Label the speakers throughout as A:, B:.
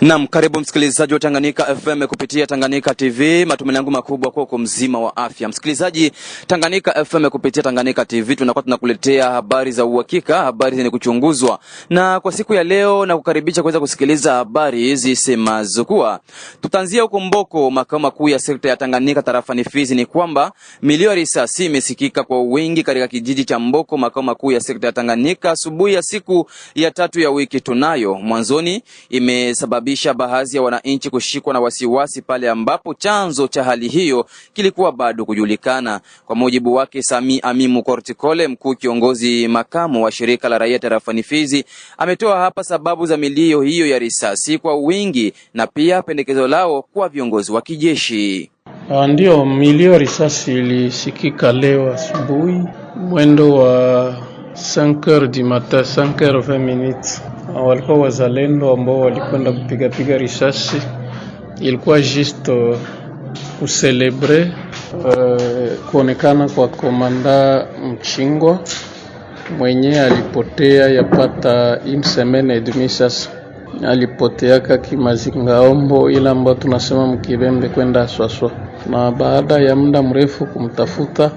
A: Naam, karibu msikilizaji wa Tanganyika FM kupitia Tanganyika TV. Matumaini yangu makubwa kwa uko mzima wa afya. Msikilizaji, Tanganyika FM kupitia Tanganyika TV tunakuwa tunakuletea habari za uhakika, habari zenye kuchunguzwa. Na kwa siku ya leo na kukaribisha kuweza kusikiliza habari hizi semazo kuwa tutaanzia huko Mboko, makao makuu ya sekta ya Tanganyika tarafani Fizi. Ni kwamba milio ya risasi imesikika kwa wingi katika kijiji cha Mboko, makao makuu ya sekta ya Tanganyika asubuhi ya siku ya 3 ya wiki tunayo. Mwanzoni imesababisha baadhi ya wananchi kushikwa na wasiwasi pale ambapo chanzo cha hali hiyo kilikuwa bado kujulikana. Kwa mujibu wake Sami Amimu Kortikole, mkuu kiongozi makamu wa shirika la raia tarafani Fizi, ametoa hapa sababu za milio hiyo ya risasi kwa wingi na pia pendekezo lao kwa viongozi wa kijeshi.
B: Ndio, milio ya risasi ilisikika leo asubuhi mwendo wa 5h du matin, 5h20 minutes. Walikuwa wazalendo ambao walikwenda kupiga risasi. Ilikuwa just kuselebre kuonekana kwa komanda Mchingwa mwenye alipotea yapata une semaine et demie sasa. Alipoteaka Kimazingaombo, ila ambao tunasema Mkibembe kwenda Swaswa, na baada ya muda mrefu kumtafuta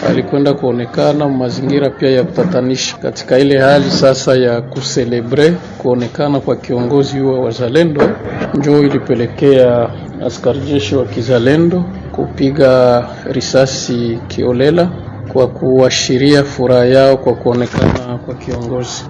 B: alikwenda kuonekana mazingira pia ya kutatanisha. Katika ile hali sasa ya kuselebre kuonekana kwa kiongozi wa wazalendo, njoo ilipelekea askari jeshi wa kizalendo kupiga risasi kiolela kwa kuashiria furaha yao kwa kuonekana kwa kiongozi.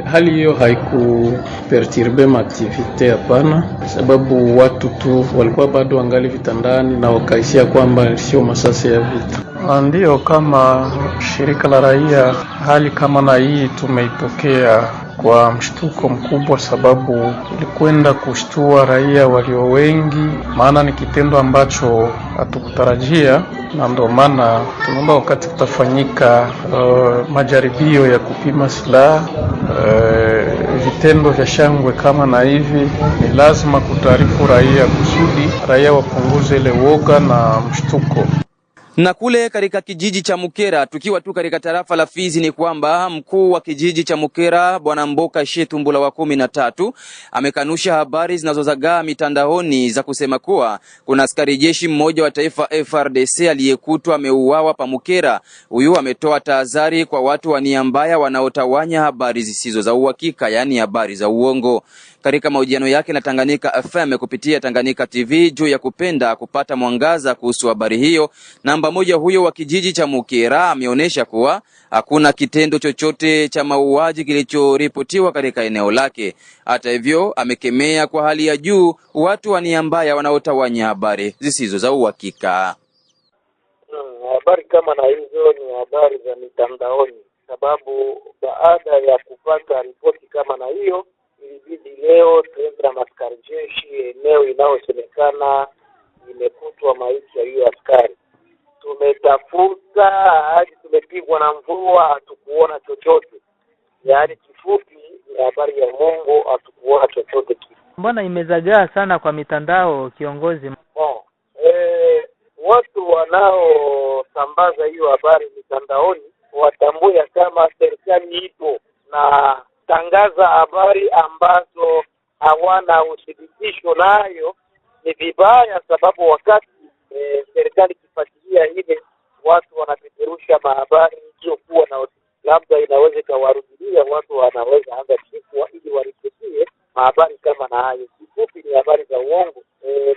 B: Hali hiyo haikuperturbe maaktivite, hapana, sababu watu tu walikuwa bado angali vitandani na wakaisia kwamba sio masasi ya vita. Ndio, kama shirika la raia, hali kama na hii tumeipokea kwa mshtuko mkubwa, sababu ilikwenda kushtua raia walio wengi, maana ni kitendo ambacho hatukutarajia, na ndio maana tunaomba wakati kutafanyika majaribio ya kupima silaha, vitendo vya shangwe kama na hivi, ni lazima kutaarifu raia kusudi raia wapunguze ile woga na mshtuko.
A: Na kule katika kijiji cha Mukera, tukiwa tu katika tarafa la Fizi, ni kwamba mkuu wa kijiji cha Mukera Bwana Mboka Shetumbula wa 13 amekanusha habari zinazozagaa mitandaoni za kusema kuwa kuna askari jeshi mmoja wa taifa FRDC aliyekutwa ameuawa pa Mukera. Huyu ametoa tahadhari kwa watu wa nia mbaya wanaotawanya habari zisizo za uhakika, yani habari za uongo. Katika mahojiano yake na Tanganyika FM kupitia Tanganyika TV juu ya kupenda kupata mwangaza kuhusu habari hiyo, namba moja huyo wa kijiji cha Mukera ameonyesha kuwa hakuna kitendo chochote cha mauaji kilichoripotiwa katika eneo lake. Hata hivyo, amekemea kwa hali ya juu watu wa nia mbaya wanaotawanya habari zisizo za uhakika.
C: Habari kama na hizo ni habari za mitandaoni, sababu baada ya kupata ripoti kama na hiyo ilibidi leo tuende na askari jeshi eneo inayosemekana imekutwa maiti ya hiyo askari. Tumetafuta hadi tumepigwa na mvua, hatukuona chochote. Yaani kifupi ni habari ya Mungu, hatukuona chochote kitu.
D: Mbona imezagaa sana kwa mitandao, kiongozi?
C: Watu wanaosambaza hiyo habari mitandaoni watambua kama serikali ipo na tangaza habari ambazo hawana uthibitisho nayo ni vibaya, sababu wakati serikali kifuatilia ile watu wanapeperusha mahabari isiyokuwa na labda inaweza kawarudia, watu wanaweza anza kifua ili waripotie mahabari kama na hayo. Kifupi ni habari za uongo.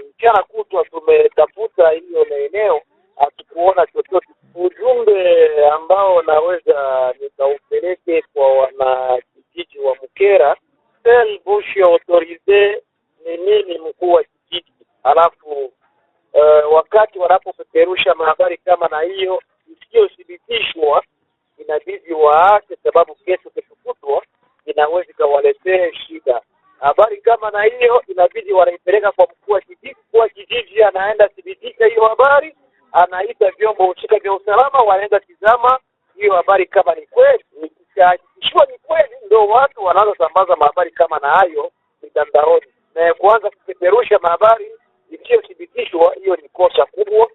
C: Mchana kutwa tumetafuta hiyo eneo, hatukuona chochote. Ujumbe ambao naweza nikaupeleke kwa wana kijiji wa Mukera, sel bushi autorize ni nini mkuu wa kijiji, alafu wakati wanapopeperusha mahabari kama na hiyo isiyothibitishwa inabidi waache, sababu kesho kutwa inaweza kawaletea shida. Habari kama na hiyo inabidi wanaipeleka kwa mkuu wa kijiji, kwa kijiji anaenda thibitisha hiyo habari, anaita vyombo husika vya usalama, wanaenda tizama hiyo habari kama ni kweli. Ikishakishwa ni kweli, ndio watu wanazosambaza mahabari kama na hayo mitandaoni, na kuanza kupeperusha mahabari isiyothibitishwa, hiyo ni kosa kubwa.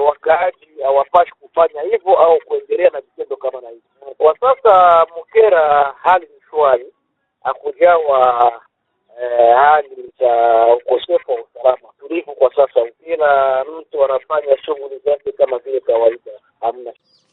C: Wakaaji hawapashi kufanya hivyo au kuendelea na vitendo kama na hivyo. Kwa sasa Mukera hali ni shwari, hakujawa hali cha ukosefu wa usalama tulivu kwa sasa. Kila mtu anafanya shughuli zake kama vile kawaida, hamna.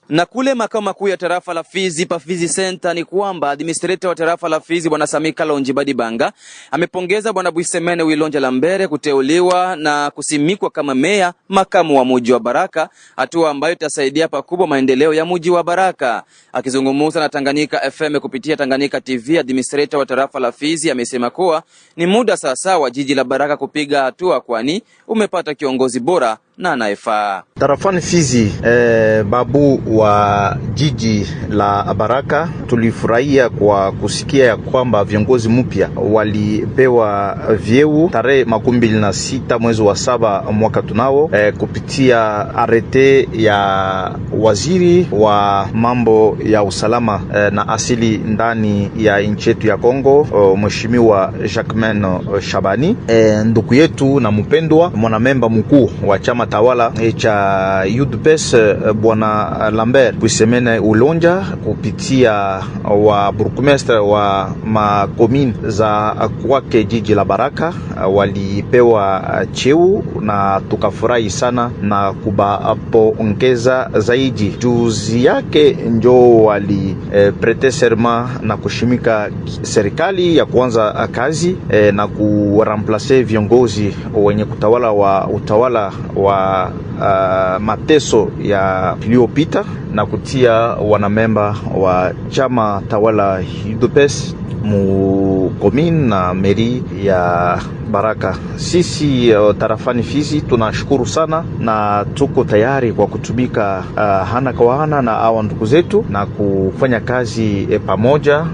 A: Na kule makao makuu ya tarafa la Fizi pa Fizi Center ni kwamba administrator wa tarafa la Fizi Bwana Samika Lonji Badibanga amepongeza Bwana Bwisemene Wilonja Lambere kuteuliwa na kusimikwa kama meya makamu wa mji wa Baraka, hatua ambayo itasaidia pakubwa maendeleo ya mji wa Baraka. Akizungumza na Tanganyika FM kupitia Tanganyika TV, administrator wa tarafa la Fizi amesema kuwa ni muda sasa wa jiji la Baraka kupiga hatua, kwani umepata kiongozi bora na anayefaa.
E: Tarafani Fizi babu wa jiji la Baraka, tulifurahia kwa kusikia ya kwamba viongozi mpya walipewa vyeo tarehe 26 mwezi wa 7 mwaka tunao, kupitia arete ya waziri wa mambo ya usalama na asili ndani ya nchi yetu ya Kongo, Mheshimiwa Jacquemain Shabani, ndugu yetu na mpendwa mwanamemba mkuu wa chama tawala cha UDPS Bwana Lambert Bwisemene Wilonja, kupitia wa burgomestre wa makomine za kwake jiji la Baraka walipewa cheo, na tukafurahi sana na kubapongeza zaidi. Juzi yake njo wali prete serment na kushimika serikali ya kuanza kazi na kuramplace viongozi wenye kutawala wa utawala wa mateso ya iliyopita na kutia wanamemba wa chama tawala UDPS mu commune na meri ya Baraka. Sisi tarafani Fizi tunashukuru sana na tuko tayari kwa kutumika hana kwa hana na hawa ndugu zetu na kufanya kazi pamoja,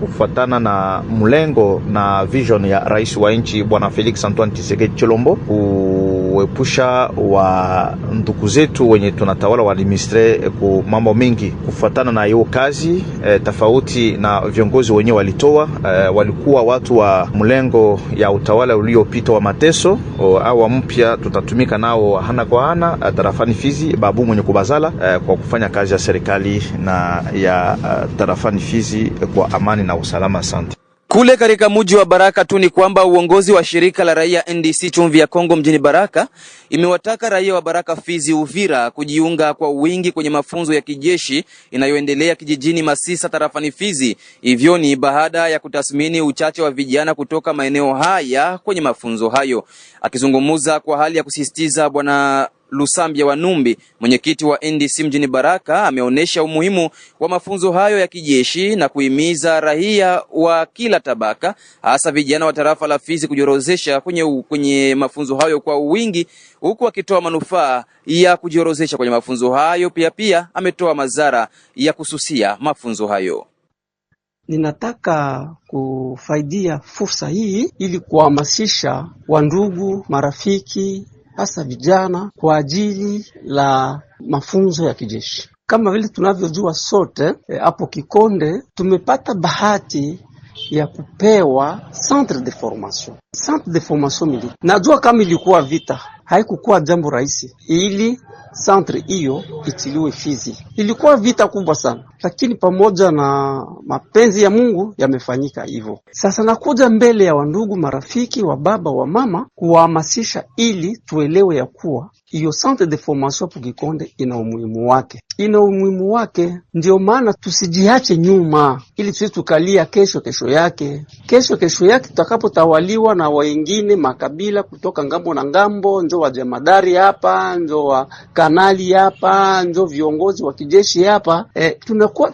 E: kufuatana na mlengo na vision ya rais wa nchi Bwana Felix Antoine Tshisekedi Tshilombo, kuepusha wa ndugu zetu wenye tunatawala wa administre ku mambo mengi kufuatana na hiyo kazi. Tofauti na viongozi wenye walitoa, walikuwa watu wa mlengo ya utawala uliopita wa mateso, au mpya tutatumika nao hana kwa hana tarafani Fizi babu mwenye kubazala, kwa kufanya kazi ya serikali na ya tarafani Fizi kwa amani na usalama. Asante.
A: Kule katika mji wa Baraka tu ni kwamba uongozi wa shirika la raia NDC Chumvi ya Kongo mjini Baraka imewataka raia wa Baraka, Fizi, Uvira kujiunga kwa wingi kwenye mafunzo ya kijeshi inayoendelea kijijini Masisa tarafani Fizi. Hivyo ni baada ya kutathmini uchache wa vijana kutoka maeneo haya kwenye mafunzo hayo. Akizungumza kwa hali ya kusisitiza, Bwana Lusambia wa Numbi, mwenyekiti wa NDC mjini Baraka, ameonesha umuhimu wa mafunzo hayo ya kijeshi na kuhimiza raia wa kila tabaka, hasa vijana wa tarafa la Fizi, kujiorozesha kwenye mafunzo hayo kwa wingi, huku akitoa manufaa ya kujiorozesha kwenye mafunzo hayo. Pia ametoa madhara ya kususia mafunzo hayo.
F: Ninataka kufaidia fursa hii ili kuhamasisha wandugu, marafiki, hasa vijana kwa ajili la mafunzo ya kijeshi. Kama vile tunavyojua sote, hapo Kikonde tumepata bahati ya kupewa centre de formation. Centre de formation militaire. Najua kama ilikuwa vita, haikukuwa jambo rahisi ili centre hiyo itiliwe Fizi. Ilikuwa vita kubwa sana, lakini pamoja na mapenzi ya Mungu yamefanyika hivyo. Sasa nakuja mbele ya wandugu, marafiki, wa baba, wa mama, kuhamasisha ili tuelewe ya kuwa hiyo centre de formation pour Kikonde ina umuhimu wake. Ina umuhimu wake, ndio maana tusijiache nyuma ili sisi tukalia kesho yake tutakapotawaliwa na wengine makabila kutoka ngambo na ngambo, njo wa jemadari hapa, njo wa kanali hapa, njo viongozi wa kijeshi hapa.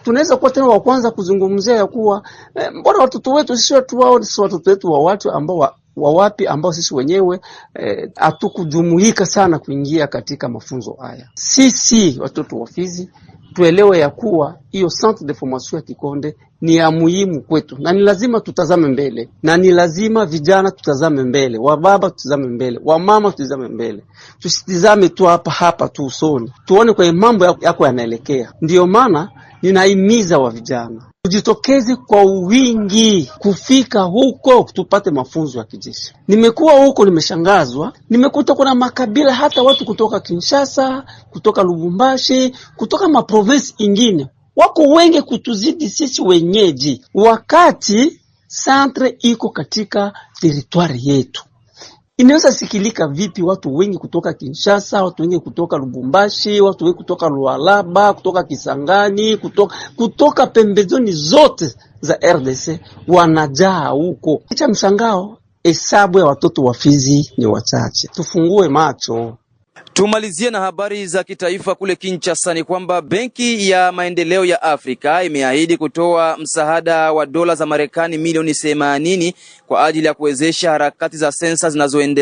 F: Tunaweza kuwa tena wa kwanza kuzungumzia ya kuwa mbona watoto wetu sisi watu wao, sisi watoto wetu wa watu ambao wa wapi ambao sisi wenyewe hatukujumuika sana kuingia katika mafunzo haya. Sisi watoto wa Fizi tuelewe ya kuwa hiyo centre de formation ya Kikonde ni ya muhimu kwetu, na ni lazima tutazame mbele, na ni lazima vijana tutazame mbele, wa baba tutazame mbele, wa mama tutazame mbele. Tusitizame tu hapa tu usoni, tuone kwa mambo yako yanaelekea. Ndio maana ninahimiza wa vijana tujitokeze kwa wingi kufika huko tupate mafunzo ya kijeshi. Nimekuwa huko, nimeshangazwa, nimekuta kuna makabila, hata watu kutoka Kinshasa, kutoka Lubumbashi, kutoka maprovinsi ingine, wako wengi kutuzidi sisi wenyeji. Wakati centre iko katika territoire yetu. Inaweza sikilika vipi watu wengi kutoka Kinshasa, watu wengi kutoka Lubumbashi, watu wengi kutoka Lualaba, kutoka Kisangani, kutoka pembezoni zote za RDC wanajaa huko. Cha mshangao, hesabu ya watoto wa Fizi ni wachache. Tufungue macho.
A: Tumalizie na habari za kitaifa kule Kinshasa. Ni kwamba Benki ya Maendeleo ya Afrika imeahidi kutoa msaada wa dola za Marekani milioni 80 kwa ajili ya kuwezesha harakati za sensa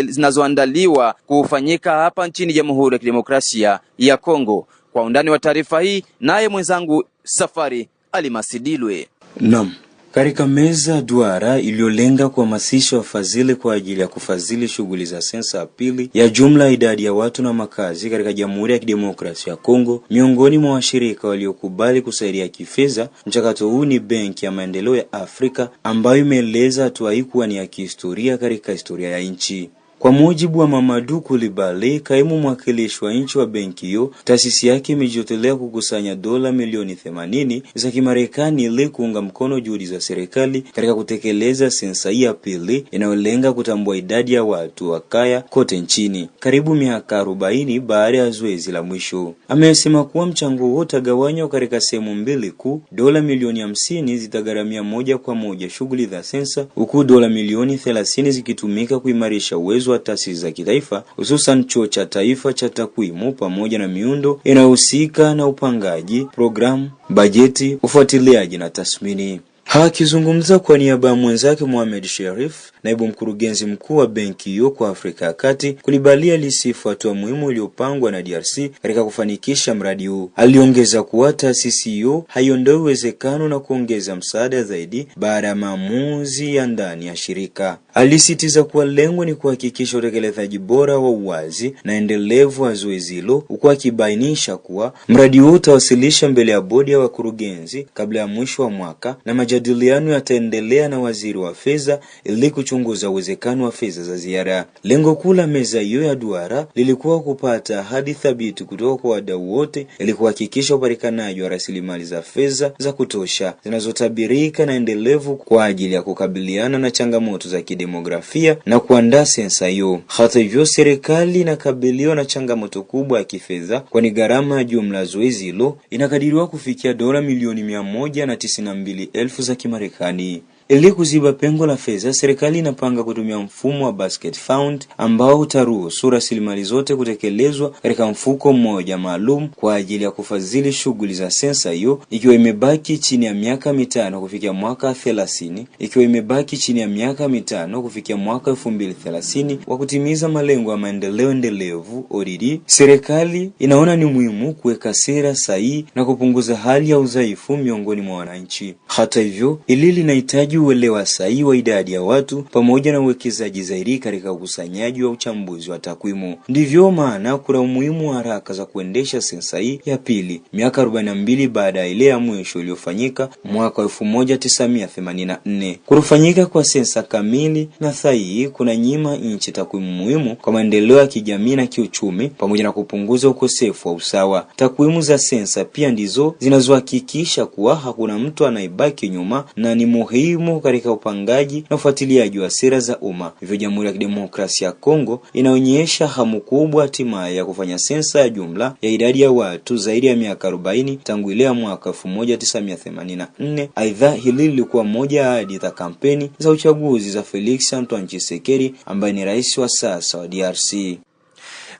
A: zinazoandaliwa kufanyika hapa nchini Jamhuri ya Kidemokrasia ya Kongo. Kwa undani wa taarifa hii naye mwenzangu Safari Alimasidilwe.
G: Naam. Katika meza duara iliyolenga kuhamasisha wafadhili kwa ajili ya kufadhili shughuli za sensa ya pili ya jumla idadi ya watu na makazi katika Jamhuri ya Kidemokrasia ya Kongo, miongoni mwa washirika waliokubali kusaidia kifedha mchakato huu ni Benki ya Maendeleo ya Afrika, ambayo imeeleza hatua hii kuwa ni ya kihistoria katika historia ya nchi. Kwa mujibu wa Mamadou Coulibaly, kaimu mwakilishi wa nchi wa benki hiyo, taasisi yake imejitolea kukusanya dola milioni 80 za Kimarekani ili kuunga mkono juhudi za serikali katika kutekeleza sensa ya pili inayolenga kutambua idadi ya watu wa kaya kote nchini, karibu miaka 40 baada ya zoezi la mwisho. Amesema kuwa mchango huo utagawanywa katika sehemu mbili kuu. Dola milioni 50 zitagharamia moja kwa moja shughuli za sensa, huku dola milioni 30 zikitumika kuimarisha uwezo wa taasisi za kitaifa, hususan chuo cha taifa cha takwimu pamoja na miundo inayohusika na upangaji, programu, bajeti, ufuatiliaji na tathmini. Akizungumza kwa niaba ya mwenzake Mohamed Sherif, naibu mkurugenzi mkuu wa benki hiyo kwa Afrika ya Kati, Coulibaly alisifu hatua muhimu iliyopangwa na DRC katika kufanikisha mradi huu. Aliongeza kuwa taasisi hiyo haiondoi uwezekano na kuongeza msaada zaidi baada ya maamuzi ya ndani ya shirika. Alisitiza kuwa lengo ni kuhakikisha utekelezaji bora wa uwazi na endelevu wa zoezi hilo, huku akibainisha kuwa mradi huu utawasilisha mbele ya bodi ya wakurugenzi kabla ya mwisho wa mwaka na majadiliano yataendelea na waziri wa fedha ili kuchunguza uwezekano wa fedha za ziada. Lengo kuu la meza hiyo ya duara lilikuwa kupata ahadi thabiti kutoka kwa wadau wote ili kuhakikisha upatikanaji wa rasilimali za fedha za kutosha zinazotabirika na endelevu kwa ajili ya kukabiliana na changamoto za kidemografia na kuandaa sensa hiyo. Hata hivyo, serikali inakabiliwa na changamoto kubwa ya kifedha, kwani gharama ya jumla zoezi hilo inakadiriwa kufikia dola milioni 192,000 za Kimarekani. Ili kuziba pengo la fedha, serikali inapanga kutumia mfumo wa basket fund ambao utaruhusu rasilimali zote kutekelezwa katika mfuko mmoja maalum kwa ajili ya kufadhili shughuli za sensa hiyo, ikiwa imebaki chini ya miaka 5 kufikia mwaka 30, ikiwa imebaki chini ya miaka 5 kufikia mwaka 2030 wa kutimiza malengo ya maendeleo endelevu ODD. Serikali inaona ni muhimu kuweka sera sahihi na kupunguza hali ya udhaifu miongoni mwa wananchi. Hata hivyo, hili linahitaji uelewa sahihi wa idadi ya watu pamoja na uwekezaji zaidi katika ukusanyaji wa uchambuzi wa takwimu. Ndivyo maana kuna umuhimu wa haraka za kuendesha sensa hii ya pili, miaka 42 baada ya ile ya mwisho iliyofanyika mwaka 1984. Kufanyika kwa sensa kamili na sahihi kuna nyima nchi takwimu muhimu kwa maendeleo ya kijamii na kiuchumi pamoja na kupunguza ukosefu wa usawa. Takwimu za sensa pia ndizo zinazohakikisha kuwa hakuna mtu anayebaki nyuma na ni muhimu katika upangaji na ufuatiliaji wa sera za umma. Hivyo Jamhuri ya Kidemokrasia ya Kongo inaonyesha hamu kubwa hatimaye ya kufanya sensa ya jumla ya idadi ya watu zaidi ya miaka 40 tangu ile ya mwaka 1984. Aidha, hili lilikuwa moja ya ahadi za kampeni za uchaguzi za Felix Antoine Tshisekedi ambaye ni rais wa sasa wa DRC.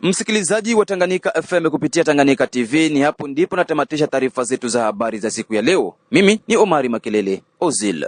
A: Msikilizaji wa Tanganyika FM kupitia Tanganyika TV, ni hapo ndipo natamatisha taarifa zetu za habari za siku ya leo. Mimi ni Omari Makelele Ozil.